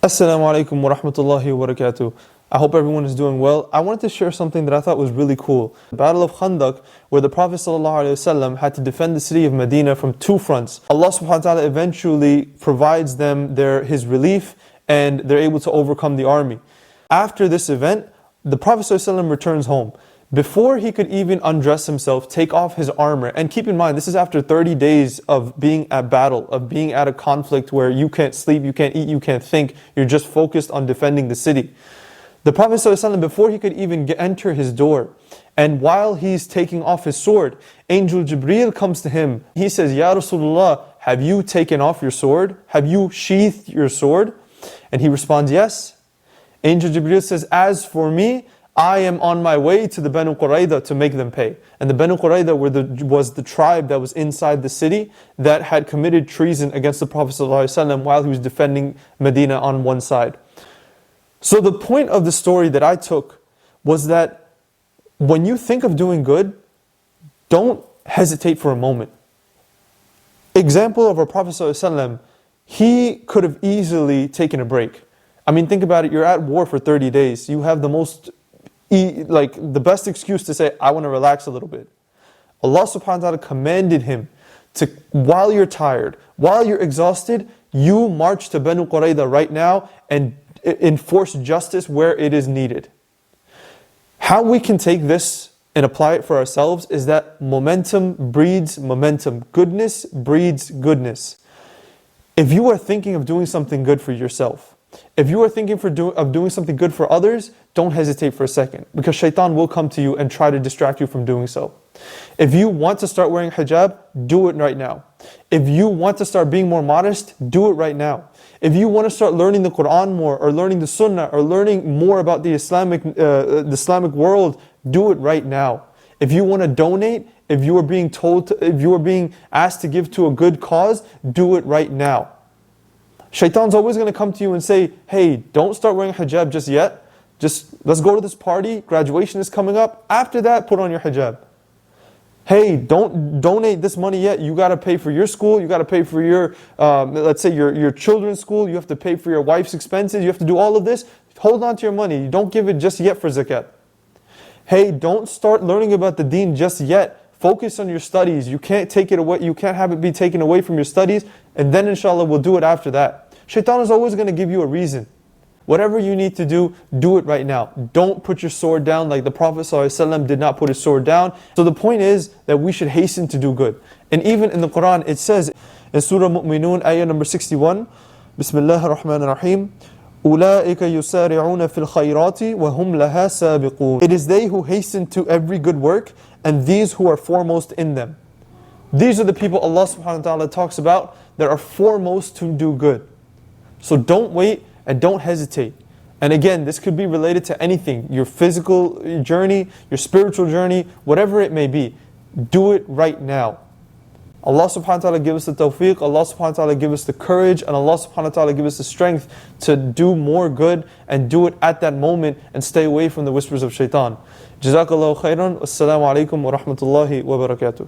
Assalamu alaikum wa rahmatullahi wa barakatuh. I hope everyone is doing well. I wanted to share something that I thought was really cool. The Battle of Khandaq, where the Prophet ﷺ had to defend the city of Medina from two fronts. Allah subhanahu wa ta'ala eventually provides them his relief and they're able to overcome the army. After this event, the Prophet ﷺ returns home. Before he could even undress himself, take off his armor, and keep in mind, this is after 30 days of being at battle, of being at a conflict where you can't sleep, you can't eat, you can't think, you're just focused on defending the city. The Prophet ﷺ, before he could even enter his door, and while he's taking off his sword, Angel Jibreel comes to him. He says, Ya Rasulullah, have you taken off your sword? Have you sheathed your sword? And he responds, yes. Angel Jibreel says, as for me, I am on my way to the Banu Qurayza to make them pay. And the Banu Qurayza was the tribe that was inside the city that had committed treason against the Prophet ﷺ while he was defending Medina on one side. So the point of the story that I took was that when you think of doing good, don't hesitate for a moment. Example of our Prophet ﷺ, he could have easily taken a break. I mean, think about it, you're at war for 30 days. You have the best excuse to say, I want to relax a little bit. Allah subhanahu wa ta'ala commanded him to, while you're tired, while you're exhausted, you march to Banu Qurayza right now and enforce justice where it is needed. How we can take this and apply it for ourselves is that momentum breeds momentum. Goodness breeds goodness. If you are thinking of doing something good for yourself, if you are thinking of doing something good for others, don't hesitate for a second, because shaitan will come to you and try to distract you from doing so. If you want to start wearing hijab, do it right now. If you want to start being more modest, do it right now. If you want to start learning the Quran more, or learning the Sunnah, or learning more about the Islamic world, do it right now. If you want to donate, if you are being asked to give to a good cause, do it right now. Shaitan's always going to come to you and say, hey, don't start wearing hijab just yet. Just let's go to this party, graduation is coming up. After that, put on your hijab. Hey, don't donate this money yet. You got to pay for your school. You got to pay for your, let's say your children's school. You have to pay for your wife's expenses. You have to do all of this. Hold on to your money. Don't give it just yet for zakat. Hey, don't start learning about the deen just yet. Focus on your studies. You can't take it away. You can't have it be taken away from your studies. And then inshallah, we'll do it after that. Shaitan is always going to give you a reason. Whatever you need to do it right now. Don't put your sword down like the Prophet ﷺ did not put his sword down. So the point is that we should hasten to do good. And even in the Quran, it says in Surah Mu'minun, ayah number 61, Bismillah ar-Rahman ar-Rahim, أُولَٰئِكَ يُسَارِعُونَ فِي الْخَيْرَاتِ وَهُمْ لَهَا سَابِقُونَ. It is they who hasten to every good work, and these who are foremost in them. These are the people Allah subhanahu wa ta'ala talks about that are foremost to do good. So don't wait and don't hesitate. And again, this could be related to anything, your physical journey, your spiritual journey, whatever it may be. Do it right now. Allah subhanahu wa ta'ala give us the tawfiq, Allah subhanahu wa ta'ala give us the courage, and Allah subhanahu wa ta'ala give us the strength to do more good and do it at that moment and stay away from the whispers of shaitan. Jazakallahu khairan. Wassalamu alaikum wa rahmatullahi wa barakatuh.